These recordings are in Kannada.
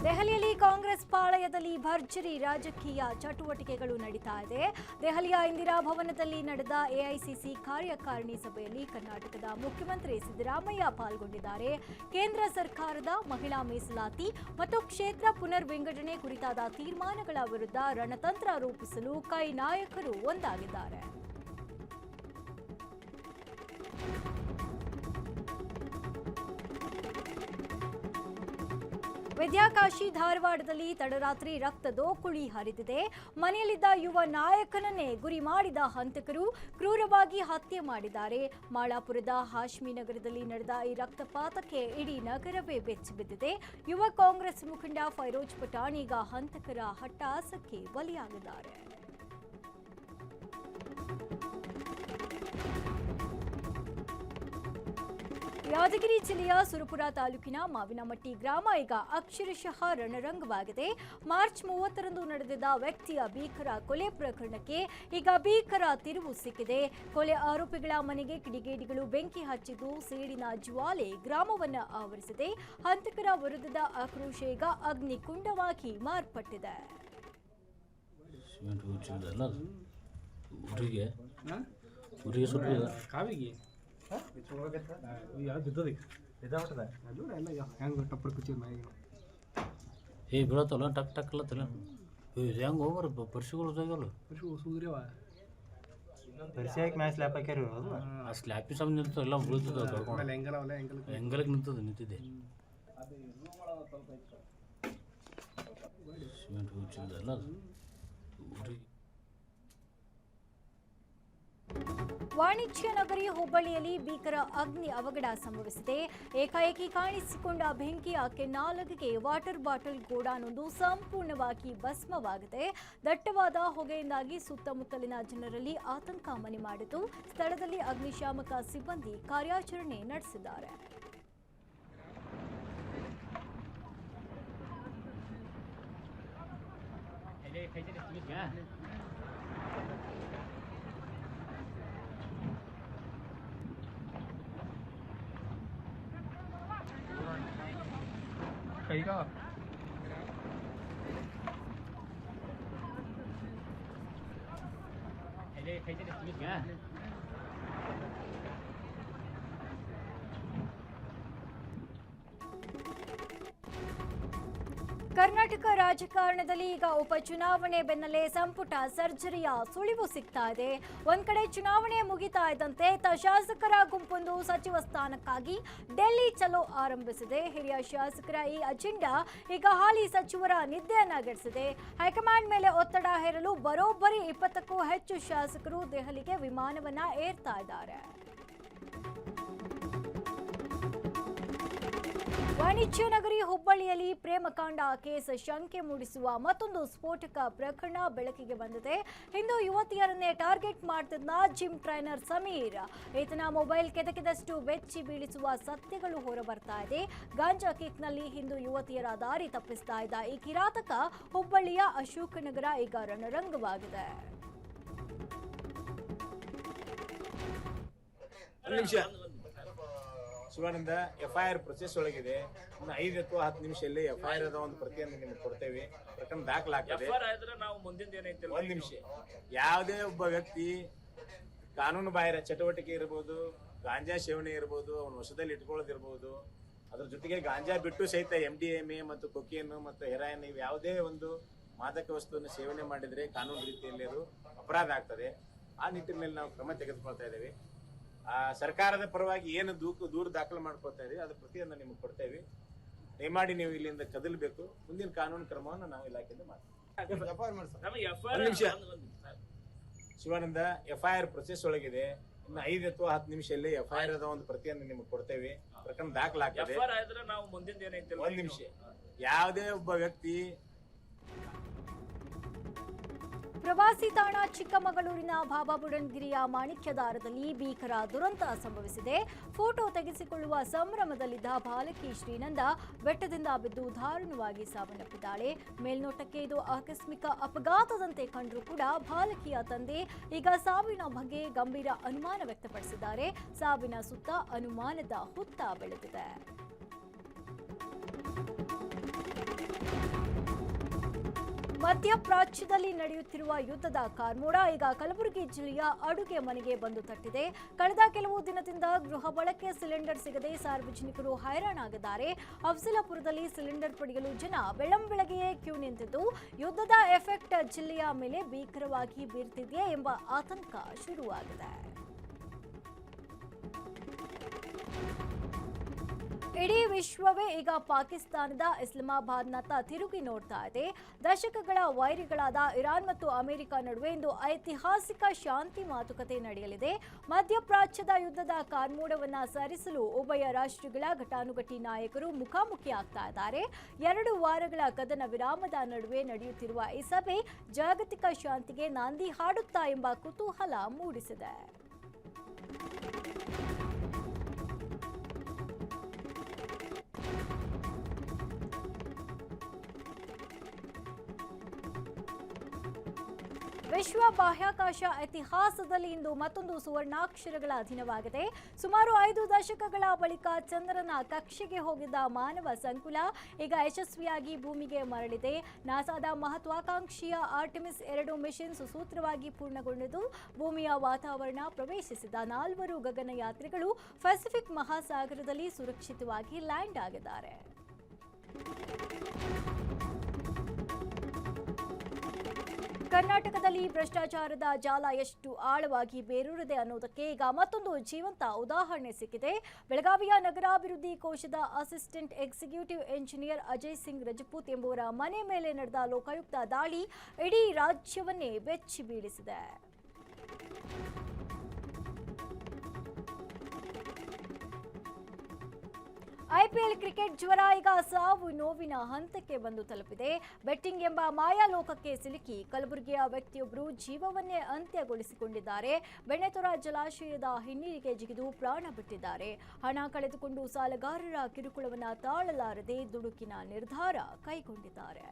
ದೆಹಲಿಯಲ್ಲಿ ಕಾಂಗ್ರೆಸ್ ಪಾಳಯದಲ್ಲಿ ಭರ್ಜರಿ ರಾಜಕೀಯ ಚಟುವಟಿಕೆಗಳು ನಡೀತಾ ಇದೆ. ದೆಹಲಿಯ ಇಂದಿರಾ ಭವನದಲ್ಲಿ ನಡೆದ ಎಐಸಿಸಿ ಕಾರ್ಯಕಾರಿಣಿ ಸಭೆಯಲ್ಲಿ ಕರ್ನಾಟಕದ ಮುಖ್ಯಮಂತ್ರಿ ಸಿದ್ದರಾಮಯ್ಯ ಪಾಲ್ಗೊಂಡಿದ್ದಾರೆ. ಕೇಂದ್ರ ಸರ್ಕಾರದ ಮಹಿಳಾ ಮೀಸಲಾತಿ ಮತ್ತು ಕ್ಷೇತ್ರ ಪುನರ್ ವಿಂಗಡಣೆ ಕುರಿತಾದ ತೀರ್ಮಾನಗಳ ವಿರುದ್ಧ ರಣತಂತ್ರ ರೂಪಿಸಲು ಕೈ ನಾಯಕರು ಒಂದಾಗಿದ್ದಾರೆ. ವಿದ್ಯಾಕಾಶಿ ಧಾರವಾಡದಲ್ಲಿ ತಡರಾತ್ರಿ ರಕ್ತ ದೋಕುಳಿ ಹರಿದಿದೆ. ಮನೆಯಲ್ಲಿದ್ದ ಯುವ ನಾಯಕನನ್ನೇ ಗುರಿ ಮಾಡಿದ ಹಂತಕರು ಕ್ರೂರವಾಗಿ ಹತ್ಯೆ ಮಾಡಿದ್ದಾರೆ. ಮಾಳಾಪುರದ ಹಾಶ್ಮಿ ನಗರದಲ್ಲಿ ನಡೆದ ಈ ರಕ್ತಪಾತಕ್ಕೆ ಇಡೀ ನಗರವೇ ಬೆಚ್ಚಿಬಿದ್ದಿದೆ. ಯುವ ಕಾಂಗ್ರೆಸ್ ಮುಖಂಡ ಫೈರೋಜ್ ಪಠಾಣ್ ಈಗ ಹಂತಕರ ಹಟ್ಟಾಸಕ್ಕೆ ಬಲಿಯಾಗಿದ್ದಾರೆ. ಯಾದಗಿರಿ ಜಿಲ್ಲೆಯ ಸುರಪುರ ತಾಲೂಕಿನ ಮಾವಿನಮಟ್ಟಿ ಗ್ರಾಮ ಈಗ ಅಕ್ಷರಶಃ ರಣರಂಗವಾಗಿದೆ. ಮಾರ್ಚ್ 30ರಂದು ನಡೆದಿದ್ದ ವ್ಯಕ್ತಿಯ ಭೀಕರ ಕೊಲೆ ಪ್ರಕರಣಕ್ಕೆ ಈಗ ಭೀಕರ ತಿರುವು ಸಿಕ್ಕಿದೆ. ಕೊಲೆ ಆರೋಪಿಗಳ ಮನೆಗೆ ಕಿಡಿಗೇಡಿಗಳು ಬೆಂಕಿ ಹಚ್ಚಿದ್ದು ಸೇಡಿನ ಜ್ವಾಲೆ ಗ್ರಾಮವನ್ನು ಆವರಿಸಿದೆ. ಹಂತಕರ ವಿರುದ್ಧದ ಆಕ್ರೋಶ ಈಗ ಅಗ್ನಿಕುಂಡವಾಗಿ ಮಾರ್ಪಟ್ಟಿದೆ. ಬೀಳತ್ತಲ್ಲ ಟಕ್ ಟಕ್ ಅಲ್ಲತ್ತಲ್ಲ ಹೆಂಗೆ ಹೋಗ್ರ ಪರಿಶುಗಳು ಜಾಗಲ್ಲ ಪರಿಶಾಗಿ ಮ್ಯಾಚ್ ಸ್ಲ್ಯಾಪ್ ಹಾಕ್ಯಾರ ಆ ಸ್ಲ್ಯಾಪಿ ಸಮ ನಿಲ್ತದೆ ಎಲ್ಲ ಬೀಳ್ತದೆ ಹೆಂಗಲಕ್ಕೆ ನಿಂತದೆ ನಿಂತಿದೆ ಸಿಮೆಂಟ್ ಹುಚ್ಚಿದಲ್ಲ ಊರಿಗೆ. ವಾಣಿಜ್ಯ ನಗರಿ ಹುಬ್ಬಳ್ಳಿಯಲ್ಲಿ ಭೀಕರ ಅಗ್ನಿ ಅವಘಡ ಸಂಭವಿಸಿದೆ. ಏಕಾಏಕಿ ಕಾಣಿಸಿಕೊಂಡ ಬೆಂಕಿಯ ಕೆನ್ನಾಲಗೆಗೆ ವಾಟರ್ ಬಾಟಲ್ ಗೋಡಾನೊಂದು ಸಂಪೂರ್ಣವಾಗಿ ಭಸ್ಮವಾಗಿದೆ. ದಟ್ಟವಾದ ಹೊಗೆಯಿಂದಾಗಿ ಸುತ್ತಮುತ್ತಲಿನ ಜನರಲ್ಲಿ ಆತಂಕ ಮನೆ ಮಾಡಿತು. ಸ್ಥಳದಲ್ಲಿ ಅಗ್ನಿಶಾಮಕ ಸಿಬ್ಬಂದಿ ಕಾರ್ಯಾಚರಣೆ ನಡೆಸಿದ್ದಾರೆ. ಕೈಗಾ ಕರ್ನಾಟಕ ರಾಜಕಾರಣದಲ್ಲಿ ಈಗ ಉಪಚುನಾವಣೆ ಬೆನ್ನಲ್ಲೇ ಸಂಪುಟ ಸರ್ಜರಿಯ ಸುಳಿವು ಸಿಗ್ತಾ ಇದೆ. ಒಂದ್ ಕಡೆ ಚುನಾವಣೆ ಮುಗಿತಾ ಇದ್ದಂತೆ ಶಾಸಕರ ಗುಂಪೊಂದು ಸಚಿವ ಸ್ಥಾನಕ್ಕಾಗಿ ಡೆಲ್ಲಿ ಚಲೋ ಆರಂಭಿಸಿದೆ. ಹಿರಿಯ ಶಾಸಕರ ಈ ಅಜೆಂಡಾ ಈಗ ಹಾಲಿ ಸಚಿವರ ನಿದ್ದೆಯನ್ನಾಗಿರಿಸಿದೆ. ಹೈಕಮಾಂಡ್ ಮೇಲೆ ಒತ್ತಡ ಹೇರಲು ಬರೋಬ್ಬರಿ 20ಕ್ಕೂ ಹೆಚ್ಚು ಶಾಸಕರು ದೆಹಲಿಗೆ ವಿಮಾನವನ್ನ ಏರ್ತಾ ಇದ್ದಾರೆ. ವಾಣಿಜ್ಯ ನಗರಿ ಹುಬ್ಬಳ್ಳಿಯಲ್ಲಿ ಪ್ರೇಮಕಾಂಡ ಕೇಸ್ ಶಂಕೆ ಮೂಡಿಸುವ ಮತ್ತೊಂದು ಸ್ಫೋಟಕ ಪ್ರಕರಣ ಬೆಳಕಿಗೆ ಬಂದಿದೆ. ಹಿಂದೂ ಯುವತಿಯರನ್ನೇ ಟಾರ್ಗೆಟ್ ಮಾಡ್ತಿದ್ದ ಜಿಮ್ ಟ್ರೈನರ್ ಸಮೀರ್ ಈತನ ಮೊಬೈಲ್ ಕೆದಕಿದಷ್ಟು ಬೆಚ್ಚಿ ಬೀಳಿಸುವ ಸತ್ಯಗಳು ಹೊರಬರ್ತಾ ಇದೆ. ಗಾಂಜಾ ಕಿಕ್ನಲ್ಲಿ ಹಿಂದೂ ಯುವತಿಯರ ದಾರಿ ತಪ್ಪಿಸ್ತಾ ಇದ್ದ ಈ ಕಿರಾತಕ ಹುಬ್ಬಳ್ಳಿಯ ಅಶೋಕನಗರ ಈಗ ರಣರಂಗವಾಗಿದೆ. ಶಿವಾನಂದ FIR ಪ್ರೊಸೆಸ್ ಒಳಗಿದೆ. ಇನ್ನು 5 ಅಥವಾ 10 ನಿಮಿಷದಲ್ಲಿ FIR ಒಂದು ಪ್ರತಿಯನ್ನು ನಿಮಗೆ ಕೊಡ್ತೇವೆ. ಪ್ರಕರಣ ದಾಖಲಾಗ್ತದೆ. ಒಂದ್ ನಿಮಿಷ. ಯಾವುದೇ ಒಬ್ಬ ವ್ಯಕ್ತಿ ಕಾನೂನು ಬಾಹಿರ ಚಟುವಟಿಕೆ ಇರ್ಬೋದು, ಗಾಂಜಾ ಸೇವನೆ ಇರ್ಬೋದು, ಅವನ ವಶದಲ್ಲಿ ಇಟ್ಕೊಳ್ಳೋದಿರ್ಬೋದು, ಅದ್ರ ಜೊತೆಗೆ ಗಾಂಜಾ ಬಿಟ್ಟು ಸಹಿತ MDMA ಮತ್ತು ಕೊಕೇನು ಮತ್ತು ಹೆರಾಯಿನ್ ಇವು ಯಾವುದೇ ಒಂದು ಮಾದಕ ವಸ್ತುವನ್ನು ಸೇವನೆ ಮಾಡಿದ್ರೆ ಕಾನೂನು ರೀತಿಯಲ್ಲಿ ಅದು ಅಪರಾಧ ಆಗ್ತದೆ. ಆ ನಿಟ್ಟಿನಲ್ಲಿ ನಾವು ಕ್ರಮ ತೆಗೆದುಕೊಳ್ತಾ ಇದ್ದೇವೆ. ಸರ್ಕಾರದ ಪರವಾಗಿ ಏನು ದೂರು ದಾಖಲು ಮಾಡ್ಕೊಳ್ತಾ ಇದೀವಿ ಅದ್ರ ಪ್ರತಿಯನ್ನ ನಿಮಗೆ ಕೊಡ್ತೇವೆ. ದಯಮಾಡಿ ನೀವು ಇಲ್ಲಿಂದ ಕದಲ್ಬೇಕು. ಮುಂದಿನ ಕಾನೂನು ಕ್ರಮವನ್ನು ನಾವು ಇಲಾಖೆಯಿಂದ ಮಾಡ್ತೀವಿ. ಶಿವಾನಂದ FIR ಪ್ರೊಸೆಸ್ ಒಳಗಿದೆ. ಇನ್ನು 5 ಅಥವಾ 10 ನಿಮಿಷದಲ್ಲಿ FIR ಒಂದು ಪ್ರತಿಯನ್ನು ನಿಮಗೆ ಕೊಡ್ತೇವೆ. ಪ್ರಕರಣ ದಾಖಲಾಗ್ತದೆ. ಒಂದ್ ನಿಮಿಷ. ಯಾವುದೇ ಒಬ್ಬ ವ್ಯಕ್ತಿ ಪ್ರವಾಸಿ ತಾಣ ಚಿಕ್ಕಮಗಳೂರಿನ ಬಾಬಾಬುಡನ್ಗಿರಿಯ ಮಾಣಿಕ್ಯದಾರದಲ್ಲಿ ಭೀಕರ ದುರಂತ ಸಂಭವಿಸಿದೆ. ಫೋಟೋ ತೆಗೆಸಿಕೊಳ್ಳುವ ಸಂಭ್ರಮದಲ್ಲಿದ್ದ ಬಾಲಕಿ ಶ್ರೀನಂದ ಬೆಟ್ಟದಿಂದ ಬಿದ್ದು ದಾರುಣವಾಗಿ ಸಾವನ್ನಪ್ಪಿದ್ದಾಳೆ. ಮೇಲ್ನೋಟಕ್ಕೆ ಇದು ಆಕಸ್ಮಿಕ ಅಪಘಾತದಂತೆ ಕಂಡರೂ ಕೂಡ ಬಾಲಕಿಯ ತಂದೆ ಈಗ ಸಾವಿನ ಬಗ್ಗೆ ಗಂಭೀರ ಅನುಮಾನ ವ್ಯಕ್ತಪಡಿಸಿದ್ದಾರೆ. ಸಾವಿನ ಸುತ್ತ ಅನುಮಾನದ ಹುತ್ತ ಬೆಳೆದಿದೆ. ಮಧ್ಯಪ್ರಾಚ್ಯದಲ್ಲಿ ನಡೆಯುತ್ತಿರುವ ಯುದ್ಧದ ಕಾರ್ಮೋಡ ಈಗ ಕಲಬುರಗಿ ಜಿಲ್ಲೆಯ ಅಡುಗೆ ಮನೆಗೆ ಬಂದು ತಟ್ಟಿದೆ. ಕಳೆದ ಕೆಲವು ದಿನದಿಂದ ಗೃಹ ಬಳಕೆ ಸಿಲಿಂಡರ್ ಸಿಗದೆ ಸಾರ್ವಜನಿಕರು ಹೈರಾಣಾಗಿದ್ದಾರೆ. ಅಫ್ಜಲಾಪುರದಲ್ಲಿ ಸಿಲಿಂಡರ್ ಪಡೆಯಲು ಜನ ಬೆಳ್ಳಂಬೆಳಗ್ಗೆಯೇ ಕ್ಯೂ ನಿಂತಿದ್ದು, ಯುದ್ಧದ ಎಫೆಕ್ಟ್ ಜಿಲ್ಲೆಯ ಮೇಲೆ ಭೀಕರವಾಗಿ ಬೀರ್ತಿದೆಯೇ ಎಂಬ ಆತಂಕ ಶುರುವಾಗಿದೆ. ಇಡೀ ವಿಶ್ವವೇ ಈಗ ಪಾಕಿಸ್ತಾನದ ಇಸ್ಲಾಮಾಬಾದ್ನತ್ತ ತಿರುಗಿ ನೋಡ್ತಾ ಇದೆ. ದಶಕಗಳ ವೈರಿಗಳಾದ ಇರಾನ್ ಮತ್ತು ಅಮೆರಿಕ ನಡುವೆ ಇಂದು ಐತಿಹಾಸಿಕ ಶಾಂತಿ ಮಾತುಕತೆ ನಡೆಯಲಿದೆ. ಮಧ್ಯಪ್ರಾಚ್ಯದ ಯುದ್ಧದ ಕಾರ್ಮೋಡವನ್ನ ಸರಿಸಲು ಉಭಯ ರಾಷ್ಟ್ರಗಳ ಘಟಾನುಘಟಿ ನಾಯಕರು ಮುಖಾಮುಖಿಯಾಗ್ತಾ ಇದ್ದಾರೆ. 2 ವಾರಗಳ ಕದನ ವಿರಾಮದ ನಡುವೆ ನಡೆಯುತ್ತಿರುವ ಈ ಸಭೆ ಜಾಗತಿಕ ಶಾಂತಿಗೆ ನಾಂದಿ ಹಾಡುತ್ತಾ ಎಂಬ ಕುತೂಹಲ ಮೂಡಿಸಿದೆ. ವಿಶ್ವ ಬಾಹ್ಯಾಕಾಶ ಇತಿಹಾಸದಲ್ಲಿ ಇಂದು ಮತ್ತೊಂದು ಸುವರ್ಣಾಕ್ಷರಗಳ ದಿನವಾಗಿದೆ. ಸುಮಾರು 5 ದಶಕಗಳ ಬಳಿಕ ಚಂದ್ರನ ಕಕ್ಷೆಗೆ ಹೋಗಿದ್ದ ಮಾನವ ಸಂಕುಲ ಈಗ ಯಶಸ್ವಿಯಾಗಿ ಭೂಮಿಗೆ ಮರಳಿದೆ. ನಾಸಾದ ಮಹತ್ವಾಕಾಂಕ್ಷಿಯ ಆರ್ಟೆಮಿಸ್ 2 ಮಿಷನ್ ಸುಸೂತ್ರವಾಗಿ ಪೂರ್ಣಗೊಂಡಿದ್ದು, ಭೂಮಿಯ ವಾತಾವರಣ ಪ್ರವೇಶಿಸಿದ 4 ಗಗನಯಾತ್ರಿಗಳು ಪೆಸಿಫಿಕ್ ಮಹಾಸಾಗರದಲ್ಲಿ ಸುರಕ್ಷಿತವಾಗಿ ಲ್ಯಾಂಡ್ ಆಗಿದ್ದಾರೆ. ಕರ್ನಾಟಕದಲ್ಲಿ ಭ್ರಷ್ಟಾಚಾರದ ಜಾಲ ಎಷ್ಟು ಆಳವಾಗಿ ಬೇರೂರಿದೆ ಅನ್ನೋದಕ್ಕೆ ಈಗ ಮತ್ತೊಂದು ಜೀವಂತ ಉದಾಹರಣೆ ಸಿಕ್ಕಿದೆ. ಬೆಳಗಾವಿಯ ನಗರಾಭಿವೃದ್ಧಿ ಕೋಶದ assistant executive engineer Ajay Singh Rajput ಎಂಬುವರ ಮನೆ ಮೇಲೆ ನಡೆದ ಲೋಕಾಯುಕ್ತ ದಾಳಿ ಇಡೀ ರಾಜ್ಯವನ್ನೇ ಬೆಚ್ಚಿ ಬೀಳಿಸಿದೆ. ಐಪಿಎಲ್ ಕ್ರಿಕೆಟ್ ಜ್ವರ ಈಗ ಸಾವು ನೋವಿನ ಹಂತಕ್ಕೆ ಬಂದು ತಲುಪಿದೆ. ಬೆಟ್ಟಿಂಗ್ ಎಂಬ ಮಾಯಾಲೋಕಕ್ಕೆ ಸಿಲುಕಿ ಕಲಬುರಗಿಯ ವ್ಯಕ್ತಿಯೊಬ್ಬರು ಜೀವವನ್ನೇ ಅಂತ್ಯಗೊಳಿಸಿಕೊಂಡಿದ್ದಾರೆ. ಬೆಣ್ಣೆತೊರ ಜಲಾಶಯದ ಹಿನ್ನೀರಿಗೆ ಜಿಗಿದು ಪ್ರಾಣ ಬಿಟ್ಟಿದ್ದಾರೆ. ಹಣ ಕಳೆದುಕೊಂಡು ಸಾಲಗಾರರ ಕಿರುಕುಳವನ್ನು ತಾಳಲಾರದೆ ದುಡುಕಿನ ನಿರ್ಧಾರ ಕೈಗೊಂಡಿದ್ದಾರೆ.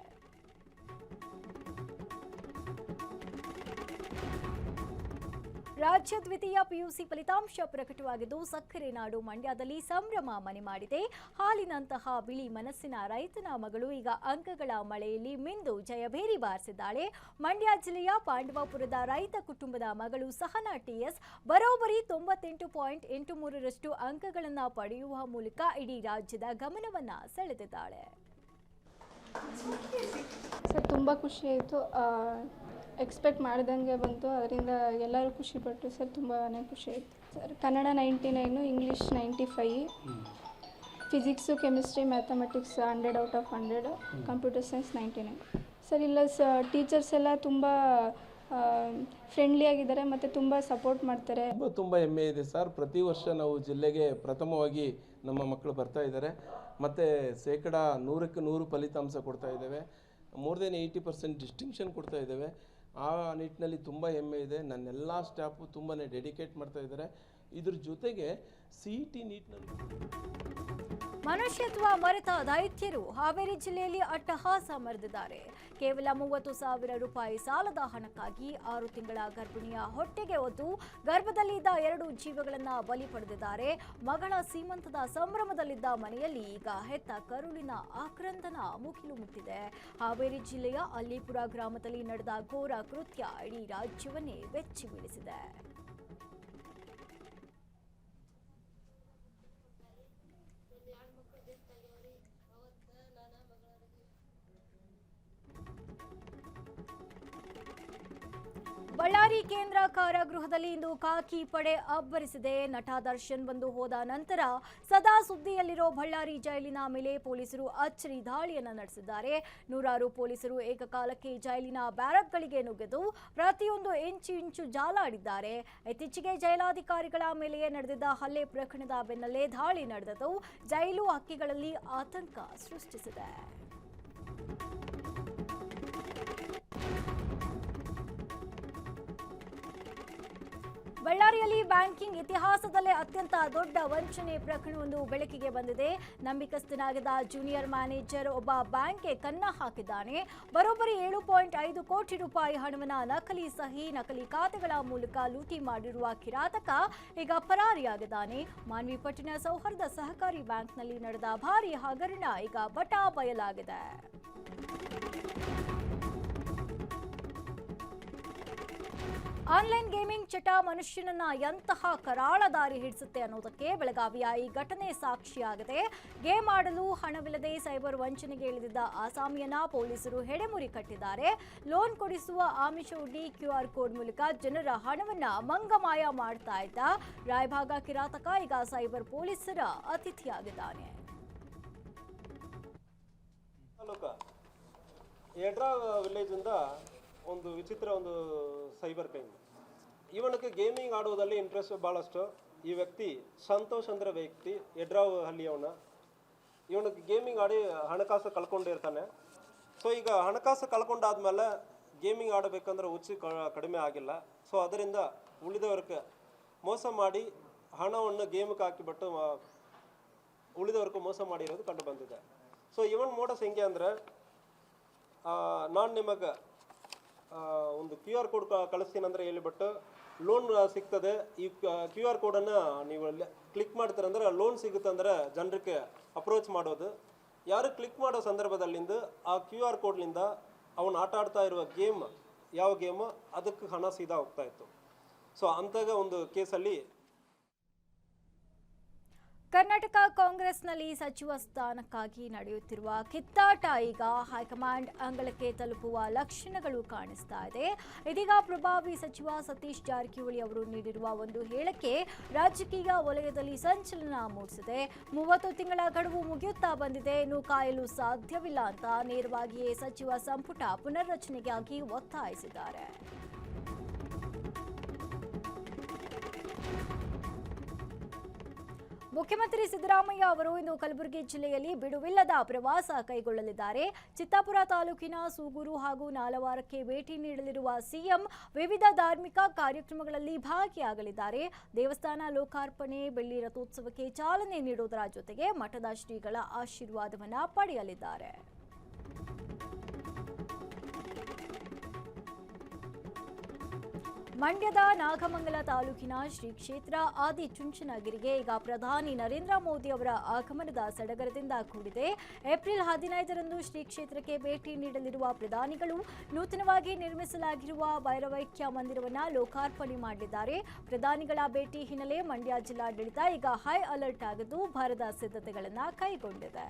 ರಾಜ್ಯ ದ್ವಿತೀಯ ಪಿಯುಸಿ ಫಲಿತಾಂಶ ಪ್ರಕಟವಾಗಿದ್ದು, ಸಕ್ಕರೆ ನಾಡು ಮಂಡ್ಯದಲ್ಲಿ ಸಂಭ್ರಮ ಮನೆ ಮಾಡಿದೆ. ಹಾಲಿನಂತಹ ಬಿಳಿ ಮನಸ್ಸಿನ ರೈತನ ಮಗಳು ಈಗ ಅಂಕಗಳ ಮಳೆಯಲ್ಲಿ ಮಿಂದು ಜಯಭೇರಿ ಬಾರಿಸಿದ್ದಾಳೆ. ಮಂಡ್ಯ ಜಿಲ್ಲೆಯ ಪಾಂಡವಪುರದ ರೈತ ಕುಟುಂಬದ ಮಗಳು ಸಹನಾ ಟಿಎಸ್ ಬರೋಬ್ಬರಿ 98.83ರಷ್ಟು ಅಂಕಗಳನ್ನು ಪಡೆಯುವ ಮೂಲಕ ಇಡೀ ರಾಜ್ಯದ ಗಮನವನ್ನು ಸೆಳೆದಿದ್ದಾಳೆ. ಸರ್ ತುಂಬ ಖುಷಿ ಆಯಿತು. ಎಕ್ಸ್ಪೆಕ್ಟ್ ಮಾಡ್ದಂಗೆ ಬಂತು, ಅದರಿಂದ ಎಲ್ಲರೂ ಖುಷಿಪಟ್ಟರು ಸರ್. ತುಂಬಾ ಖುಷಿ ಆಯಿತು sir. Kannada 99, English 95, physics, chemistry, mathematics 100 out of 100, computer science 99 sir. ಇಲ್ಲ ಟೀಚರ್ಸ್ ಎಲ್ಲ ತುಂಬ ಫ್ರೆಂಡ್ಲಿ ಆಗಿದ್ದಾರೆ ಮತ್ತು ತುಂಬ ಸಪೋರ್ಟ್ ಮಾಡ್ತಾರೆ. ತುಂಬ ಹೆಮ್ಮೆ ಇದೆ ಸರ್. ಪ್ರತಿ ವರ್ಷ ನಾವು ಜಿಲ್ಲೆಗೆ ಪ್ರಥಮವಾಗಿ ನಮ್ಮ ಮಕ್ಕಳು ಬರ್ತಾ ಇದ್ದಾರೆ ಮತ್ತು ಶೇಕಡ 100ಕ್ಕೆ 100 ಫಲಿತಾಂಶ ಕೊಡ್ತಾ ಇದ್ದೇವೆ. ಮೋರ್ ದೆನ್ 80% ಡಿಸ್ಟಿಂಕ್ಷನ್ ಕೊಡ್ತಾ ಇದ್ದೇವೆ. ಆ ನಿಟ್ಟಿನಲ್ಲಿ ತುಂಬ ಹೆಮ್ಮೆ ಇದೆ. ನನ್ನೆಲ್ಲ ಸ್ಟಾಫು ತುಂಬಾ ಡೆಡಿಕೇಟ್ ಮಾಡ್ತಾ ಇದ್ದಾರೆ. ಇದ್ರ ಜೊತೆಗೆ CET ನೀಟ್ನಲ್ಲಿ ಮನುಷ್ಯತ್ವ ಮರೆತ ದೈತ್ಯರು ಹಾವೇರಿ ಜಿಲ್ಲೆಯಲ್ಲಿ ಅಟ್ಟಹಾಸ ಮೆರೆದಿದ್ದಾರೆ. ಕೇವಲ 30,000 ರೂಪಾಯಿ ಸಾಲದ ಹಣಕ್ಕಾಗಿ 6 ತಿಂಗಳ ಗರ್ಭಿಣಿಯ ಹೊಟ್ಟೆಗೆ ಒದ್ದು ಗರ್ಭದಲ್ಲಿ ಇದ್ದ 2 ಜೀವಗಳನ್ನು ಬಲಿ ಪಡೆದಿದ್ದಾರೆ. ಮಗಳ ಸೀಮಂತದ ಸಂಭ್ರಮದಲ್ಲಿದ್ದ ಮನೆಯಲ್ಲಿ ಈಗ ಹೆತ್ತ ಕರುಳಿನ ಆಕ್ರಂದನ ಮುಗಿಲು ಮುಟ್ಟಿದೆ. ಹಾವೇರಿ ಜಿಲ್ಲೆಯ ಅಲ್ಲಿಪುರ ಗ್ರಾಮದಲ್ಲಿ ನಡೆದ ಘೋರ ಕೃತ್ಯ ಇಡೀ ರಾಜ್ಯವನ್ನೇ ಬೆಚ್ಚಿ ಬೀಳಿಸಿದೆ. ಬಳ್ಳಾರಿ ಕೇಂದ್ರ ಕಾರಾಗೃಹದಲ್ಲಿ ಇಂದು ಖಾಕಿ ಪಡೆ ಅಬ್ಬರಿಸಿದೆ. ನಟ ದರ್ಶನ್ ಬಂದು ಹೋದ ನಂತರ ಸದಾ ಸುದ್ದಿಯಲ್ಲಿರೋ ಬಳ್ಳಾರಿ ಜೈಲಿನ ಮೇಲೆ ಪೊಲೀಸರು ಅಚ್ಚರಿ ದಾಳಿಯನ್ನು ನಡೆಸಿದ್ದಾರೆ. 100 ಪೊಲೀಸರು ಏಕಕಾಲಕ್ಕೆ ಜೈಲಿನ ಬ್ಯಾರಕ್ಗಳಿಗೆ ನುಗ್ಗಿದ್ದು ಪ್ರತಿಯೊಂದು ಇಂಚು ಜಾಲಾಡಿದ್ದಾರೆ. ಇತ್ತೀಚೆಗೆ ಜೈಲಾಧಿಕಾರಿಗಳ ಮೇಲೆಯೇ ನಡೆದಿದ್ದ ಹಲ್ಲೆ ಪ್ರಕರಣದ ಬೆನ್ನಲ್ಲೇ ದಾಳಿ ನಡೆದದ್ದು ಜೈಲು ಹಕ್ಕಿಗಳಲ್ಲಿ ಆತಂಕ ಸೃಷ್ಟಿಸಿದೆ. ಬಳ್ಳಾರಿಯಲ್ಲಿ ಬ್ಯಾಂಕಿಂಗ್ ಇತಿಹಾಸದಲ್ಲೇ ಅತ್ಯಂತ ದೊಡ್ಡ ವಂಚನೆ ಪ್ರಕರಣವೊಂದು ಬೆಳಕಿಗೆ ಬಂದಿದೆ. ನಂಬಿಕಸ್ಥನಾಗಿದ್ದ ಜೂನಿಯರ್ ಮ್ಯಾನೇಜರ್ ಒಬ್ಬ ಬ್ಯಾಂಕ್ಗೆ ಕನ್ನ ಹಾಕಿದ್ದಾನೆ. ಬರೋಬ್ಬರಿ 7.5 ಕೋಟಿ ರೂಪಾಯಿ ಹಣವನ್ನು ನಕಲಿ ಸಹಿ, ನಕಲಿ ಖಾತೆಗಳ ಮೂಲಕ ಲೂಟಿ ಮಾಡಿರುವ ಕಿರಾತಕ ಈಗ ಪರಾರಿಯಾಗಿದ್ದಾನೆ. ಮಾನ್ವಿಪಟ್ಟಿನ ಸೌಹಾರ್ದ ಸಹಕಾರಿ ಬ್ಯಾಂಕ್ನಲ್ಲಿ ನಡೆದ ಭಾರೀ ಹಗರಣ ಈಗ ಬಟಾ ಬಯಲಾಗಿದೆ. ಆನ್ಲೈನ್ ಗೇಮಿಂಗ್ ಚಟ ಮನುಷ್ಯನನ್ನ ಎಂತಹ ಕರಾಳ ದಾರಿ ಹಿಡಿಸುತ್ತೆ ಅನ್ನೋದಕ್ಕೆ ಬೆಳಗಾವಿಯ ಈ ಘಟನೆ ಸಾಕ್ಷಿಯಾಗಿದೆ. ಗೇಮ್ ಆಡಲು ಹಣವಿಲ್ಲದೆ ಸೈಬರ್ ವಂಚನೆಗೆ ಇಳಿದಿದ್ದ ಆಸಾಮಿಯನ್ನ ಪೊಲೀಸರು ಹೆಡೆಮುರಿ ಕಟ್ಟಿದ್ದಾರೆ. ಲೋನ್ ಕೊಡಿಸುವ ಆಮಿಷವೊಡ್ಡಿ QR ಕೋಡ್ ಮೂಲಕ ಜನರ ಹಣವನ್ನ ಮಂಗಮಾಯ ಮಾಡ್ತಾ ಇದ್ದ ರಾಯಭಾಗ ಕಿರಾತಕ ಈಗ ಸೈಬರ್ ಪೊಲೀಸರ ಅತಿಥಿಯಾಗಿದ್ದಾನೆ. ಏಡ್ರಾ ವಿಲೇಜಿಂದ ಒಂದು ವಿಚಿತ್ರ ಒಂದು ಸೈಬರ್ ಕ್ರೈಮ್. ಇವನಿಗೆ ಗೇಮಿಂಗ್ ಆಡುವುದರಲ್ಲಿ ಇಂಟ್ರೆಸ್ಟ್ ಭಾಳಷ್ಟು. ಈ ವ್ಯಕ್ತಿ ಸಂತೋಷ್ ಅಂದ್ರೆ ವ್ಯಕ್ತಿ ಎಡ್ರಾವ್ ಹಳ್ಳಿಯವನ. ಇವನಿಗೆ ಗೇಮಿಂಗ್ ಆಡಿ ಹಣಕಾಸು ಕಳ್ಕೊಂಡಿರ್ತಾನೆ. ಸೊ ಈಗ ಹಣಕಾಸು ಕಳ್ಕೊಂಡಾದ್ಮೇಲೆ ಗೇಮಿಂಗ್ ಆಡಬೇಕಂದ್ರೆ ಹುಚ್ಚು ಕಡಿಮೆ ಆಗಿಲ್ಲ. ಸೊ ಅದರಿಂದ ಉಳಿದವ್ರಿಗೆ ಮೋಸ ಮಾಡಿ ಹಣವನ್ನು ಗೇಮ್ಗೆ ಹಾಕಿಬಿಟ್ಟು ಉಳಿದವ್ರಿಗೆ ಮೋಸ ಮಾಡಿರೋದು ಕಂಡು ಬಂದಿದೆ. ಸೊ ಇವನ್ ಮೋಡಸ್ ಹೆಂಗೆ ಅಂದರೆ, ನಾನು ನಿಮಗೆ ಒಂದು QR ಕೋಡ್ ಕಳಿಸ್ತೀನಿ ಅಂದರೆ ಹೇಳಿಬಿಟ್ಟು ಲೋನ್ ಸಿಗ್ತದೆ. ಈ QR ಕೋಡನ್ನು ನೀವು ಕ್ಲಿಕ್ ಮಾಡ್ತೀರಂದ್ರೆ ಲೋನ್ ಸಿಗುತ್ತೆ ಅಂದರೆ ಜನರಿಗೆ ಅಪ್ರೋಚ್ ಮಾಡೋದು. ಯಾರು ಕ್ಲಿಕ್ ಮಾಡೋ ಸಂದರ್ಭದಲ್ಲಿಂದ ಆ QR ಕೋಡ್ನಿಂದ ಅವನು ಆಟ ಆಡ್ತಾ ಇರುವ ಗೇಮ್ ಯಾವ ಗೇಮು ಅದಕ್ಕೆ ಹಣ ಸೀದಾ ಹೋಗ್ತಾ ಇತ್ತು. ಸೊ ಅಂತಾಗ ಒಂದು ಕೇಸಲ್ಲಿ ಕರ್ನಾಟಕ ಕಾಂಗ್ರೆಸ್ನಲ್ಲಿ ಸಚಿವ ಸ್ಥಾನಕ್ಕಾಗಿ ನಡೆಯುತ್ತಿರುವ ಕಿತ್ತಾಟ ಈಗ ಹೈಕಮಾಂಡ್ ಅಂಗಳಕ್ಕೆ ತಲುಪುವ ಲಕ್ಷಣಗಳು ಕಾಣಿಸ್ತಾ ಇದೆ. ಇದೀಗ ಪ್ರಭಾವಿ ಸಚಿವ ಸತೀಶ್ ಜಾರಕಿಹೊಳಿ ಅವರು ನೀಡಿರುವ ಒಂದು ಹೇಳಿಕೆ ರಾಜಕೀಯ ವಲಯದಲ್ಲಿ ಸಂಚಲನ ಮೂಡಿಸಿದೆ. 30 ತಿಂಗಳ ಗಡುವು ಮುಗಿಯುತ್ತಾ ಬಂದಿದೆ, ಇನ್ನು ಕಾಯಲು ಸಾಧ್ಯವಿಲ್ಲ ಅಂತ ನೇರವಾಗಿಯೇ ಸಚಿವ ಸಂಪುಟ ಪುನರ್ರಚನೆಗಾಗಿ ಒತ್ತಾಯಿಸಿದ್ದಾರೆ. ಮುಖ್ಯಮಂತ್ರಿ ಸಿದ್ದರಾಮಯ್ಯ ಅವರು ಇಂದು ಕಲಬುರಗಿ ಜಿಲ್ಲೆಯಲ್ಲಿ ಬಿಡುವಿಲ್ಲದ ಪ್ರವಾಸ ಕೈಗೊಳ್ಳಲಿದ್ದಾರೆ. ಚಿತ್ತಾಪುರ ತಾಲೂಕಿನ ಸೂಗೂರು ಹಾಗೂ ನಾಲವಾರಕ್ಕೆ ಭೇಟಿ ನೀಡಲಿರುವ ಸಿಎಂ ವಿವಿಧ ಧಾರ್ಮಿಕ ಕಾರ್ಯಕ್ರಮಗಳಲ್ಲಿ ಭಾಗಿಯಾಗಲಿದ್ದಾರೆ. ದೇವಸ್ಥಾನ ಲೋಕಾರ್ಪಣೆ, ಬೆಳ್ಳಿ ರಥೋತ್ಸವಕ್ಕೆ ಚಾಲನೆ ನೀಡುವುದರ ಜೊತೆಗೆ ಮಠದ ಶ್ರೀಗಳ ಆಶೀರ್ವಾದವನ್ನು ಪಡೆಯಲಿದ್ದಾರೆ. ಮಂಡ್ಯದ ನಾಗಮಂಗಲ ತಾಲೂಕಿನ ಶ್ರೀ ಕ್ಷೇತ್ರ ಆದಿಚುಂಚನಗಿರಿಗೆ ಈಗ ಪ್ರಧಾನಿ ನರೇಂದ್ರ ಮೋದಿ ಅವರ ಆಗಮನದ ಸಡಗರದಿಂದ ಕೂಡಿದೆ. ಏಪ್ರಿಲ್ 15ರಂದು ಶ್ರೀ ಕ್ಷೇತ್ರಕ್ಕೆ ಭೇಟಿ ನೀಡಲಿರುವ ಪ್ರಧಾನಿಗಳು ನೂತನವಾಗಿ ನಿರ್ಮಿಸಲಾಗಿರುವ ಭೈರವೈಕ್ಯ ಮಂದಿರವನ್ನು ಲೋಕಾರ್ಪಣೆ ಮಾಡಲಿದ್ದಾರೆ. ಪ್ರಧಾನಿಗಳ ಭೇಟಿ ಹಿನ್ನೆಲೆ ಮಂಡ್ಯ ಜಿಲ್ಲಾಡಳಿತ ಈಗ ಹೈ ಅಲರ್ಟ್ ಆಗಿದ್ದು ಭರದ ಸಿದ್ಧತೆಗಳನ್ನು ಕೈಗೊಂಡಿದೆ.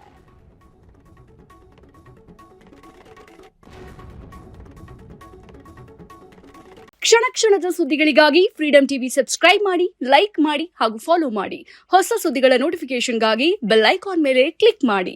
ಕ್ಷಣ ಕ್ಷಣದ ಸುದ್ದಿಗಳಿಗಾಗಿ ಫ್ರೀಡಂ ಟಿವಿ ಸಬ್ಸ್ಕ್ರೈಬ್ ಮಾಡಿ, ಲೈಕ್ ಮಾಡಿ ಹಾಗೂ ಫಾಲೋ ಮಾಡಿ. ಹೊಸ ಸುದ್ದಿಗಳ ನೋಟಿಫಿಕೇಶನ್ಗಾಗಿ ಬೆಲ್ ಐಕಾನ್ ಮೇಲೆ ಕ್ಲಿಕ್ ಮಾಡಿ.